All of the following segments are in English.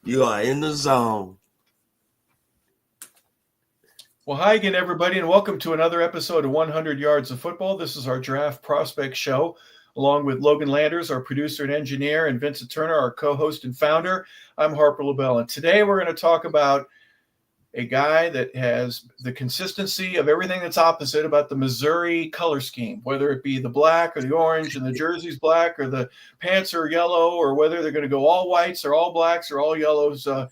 You are in the zone. Well, hi again, everybody, and welcome to another episode of 100 Yards of Football. This is our draft prospect show, along with Logan Landers, our producer and engineer, and Vincent Turner, our co-host and founder. I'm Harper LaBelle, and today we're going to talk about a guy that has the consistency of everything that's opposite about the Missouri color scheme, whether it be the black or the orange and the jersey's black or the pants are yellow, or whether they're going to go all whites or all blacks or all yellows. A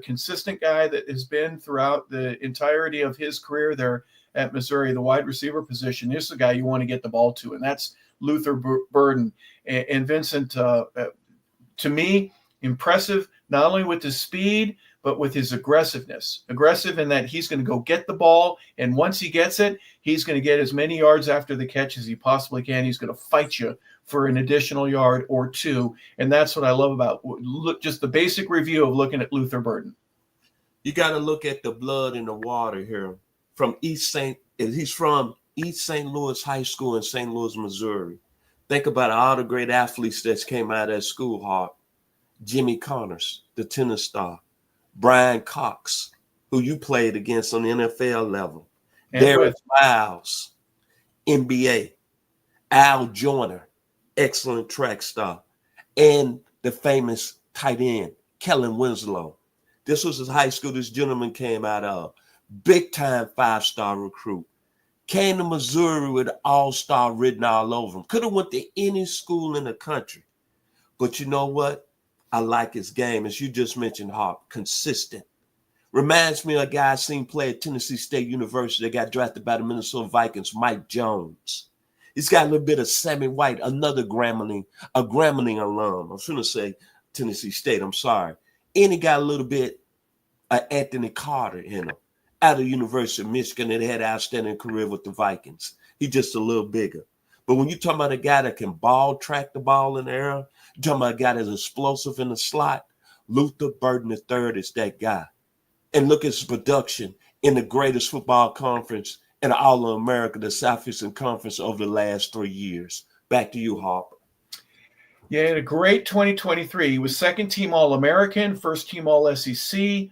consistent guy that has been throughout the entirety of his career there at Missouri, the wide receiver position. This is the guy you want to get the ball to, and that's Luther Burden. And Vincent, to me, impressive not only with his speed, but with his aggressiveness. Aggressive in that he's going to go get the ball, and once he gets it, he's going to get as many yards after the catch as he possibly can. He's going to fight you for an additional yard or two, and that's what I love about just the basic review of looking at Luther Burden. You got to look at the blood in the water here. He's from East St. Louis High School in St. Louis, Missouri. Think about all the great athletes that came out of that school, Hart. Jimmy Connors, the tennis star. Brian Cox, who you played against on the NFL level. Derek Miles, NBA. Al Joyner, excellent track star. And the famous tight end, Kellen Winslow. This was his high school this gentleman came out of. Big-time five-star recruit. Came to Missouri with all-star written all over him. Could have went to any school in the country. But you know what? I like his game, as you just mentioned, Hart, consistent. Reminds me of a guy I seen play at Tennessee State University that got drafted by the Minnesota Vikings, Mike Jones. He's got a little bit of Sammy White, another Grambling alum. I was going to say Tennessee State, I'm sorry. And he got a little bit of Anthony Carter in him, out of University of Michigan, that had an outstanding career with the Vikings. He's just a little bigger. But when you talk about a guy that can track the ball in the air, you're talking about a guy that's explosive in the slot, Luther Burden III is that guy. And look at his production in the greatest football conference in all of America, the Southeastern Conference, over the last 3 years. Back to you, Harper. Yeah, he had a great 2023. He was second-team All-American, first-team All-SEC.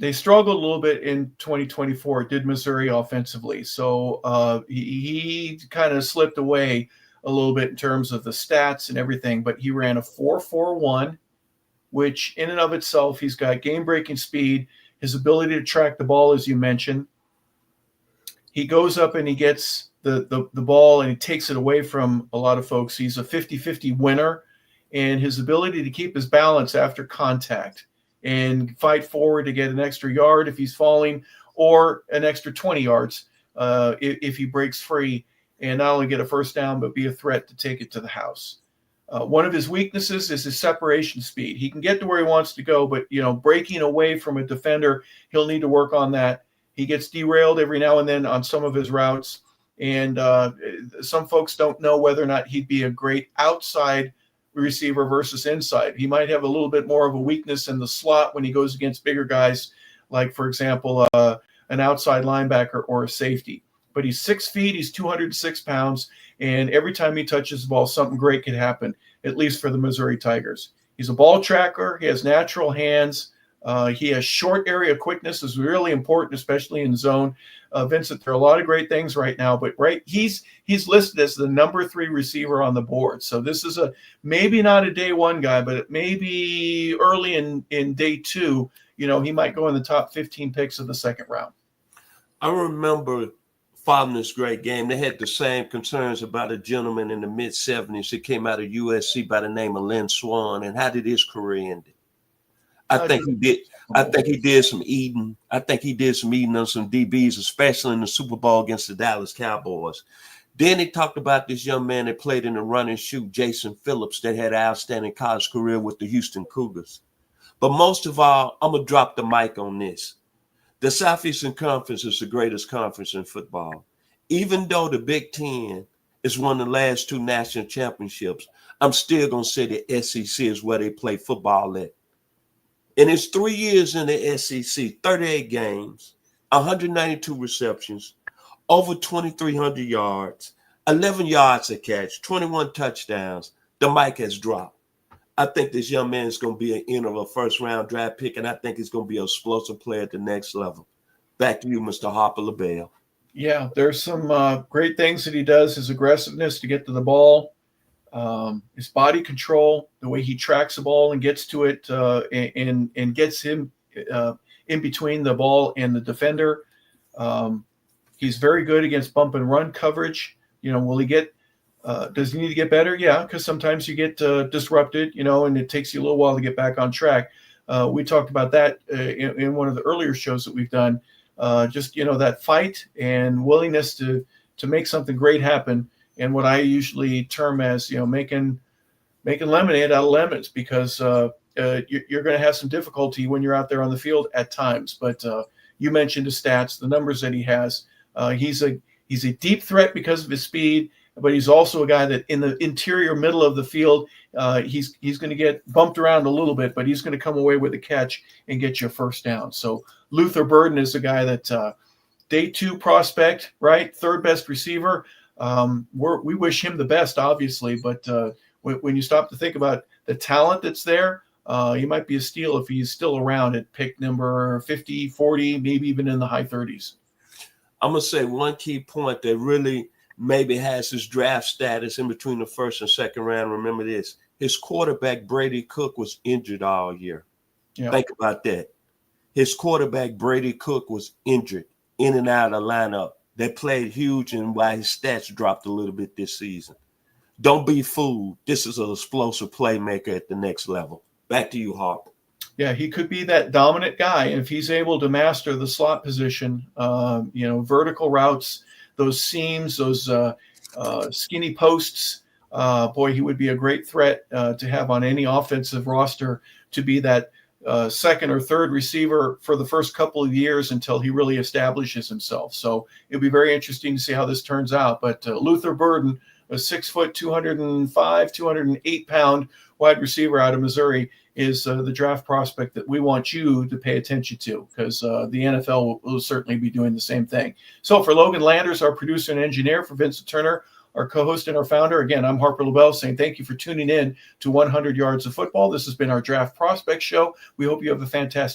They struggled a little bit in 2024, did Missouri offensively. So he kind of slipped away a little bit in terms of the stats and everything, but he ran a 4.41, which in and of itself, he's got game-breaking speed, his ability to track the ball, as you mentioned. He goes up and he gets the ball and he takes it away from a lot of folks. He's a 50-50 winner, and his ability to keep his balance after contact and fight forward to get an extra yard if he's falling, or an extra 20 yards if he breaks free, and not only get a first down, but be a threat to take it to the house. One of his weaknesses is his separation speed. He can get to where he wants to go, but breaking away from a defender, he'll need to work on that. He gets derailed every now and then on some of his routes, and some folks don't know whether or not he'd be a great outside receiver versus inside. He might have a little bit more of a weakness in the slot when he goes against bigger guys, like, for example, an outside linebacker or a safety. But he's 6 feet, he's 206 pounds, and every time he touches the ball, something great could happen, at least for the Missouri Tigers. He's a ball tracker. He has natural hands. He has short area quickness, is really important, especially in zone. Vincent, there are a lot of great things right now, but he's listed as the number 3 receiver on the board. So this is maybe not a day one guy, but maybe early in day 2, he might go in the top 15 picks of the second round. I remember following this great game. They had the same concerns about a gentleman in the mid-70s that came out of USC by the name of Lynn Swann, and how did his career end? I think he did some eating. I think he did some eating on some DBs, especially in the Super Bowl against the Dallas Cowboys. Then he talked about this young man that played in the run and shoot, Jason Phillips, that had an outstanding college career with the Houston Cougars. But most of all, I'm going to drop the mic on this. The Southeastern Conference is the greatest conference in football. Even though the Big Ten is won the last 2 national championships, I'm still going to say the SEC is where they play football at. In his 3 years in the SEC, 38 games, 192 receptions, over 2,300 yards, 11 yards a catch, 21 touchdowns, the mic has dropped. I think this young man is going to be an end of a first-round draft pick, and I think he's going to be an explosive player at the next level. Back to you, Mr. Harper LaBelle. Yeah, there's some great things that he does. His aggressiveness to get to the ball, his body control, the way he tracks the ball and gets to it, and gets him in between the ball and the defender. He's very good against bump and run coverage. Will he get? Does he need to get better? Yeah, because sometimes you get disrupted, and it takes you a little while to get back on track. We talked about that in one of the earlier shows that we've done. Just that fight and willingness to make something great happen, and what I usually term as making lemonade out of lemons, because you're going to have some difficulty when you're out there on the field at times. But you mentioned the stats, the numbers that he has. He's a deep threat because of his speed, but he's also a guy that in the interior middle of the field, he's going to get bumped around a little bit, but he's going to come away with a catch and get you a first down. So Luther Burden is a guy that day 2 prospect, right? 3rd best receiver. We wish him the best, obviously, but when you stop to think about the talent that's there, he might be a steal if he's still around at pick number 50, 40, maybe even in the high 30s. I'm going to say one key point that really maybe has his draft status in between the 1st and 2nd round. Remember this. His quarterback, Brady Cook, was injured all year. Yeah. Think about that. His quarterback, Brady Cook, was injured in and out of the lineup. That played huge and why his stats dropped a little bit this season. Don't be fooled. This is an explosive playmaker at the next level. Back to you, Harper. Yeah, he could be that dominant guy if he's able to master the slot position, vertical routes, those seams, those skinny posts. Boy, he would be a great threat to have on any offensive roster, to be that 2nd or 3rd receiver for the first couple of years until he really establishes himself. So it'll be very interesting to see how this turns out. But Luther Burden, a 6 foot, 205, 208 pound wide receiver out of Missouri, is the draft prospect that we want you to pay attention to, because the NFL will certainly be doing the same thing. So for Logan Landers, our producer and engineer, for Vincent Turner, our co-host and our founder, again, I'm Harper LaBelle saying thank you for tuning in to 100 Yards of Football. This has been our Draft Prospect Show. We hope you have a fantastic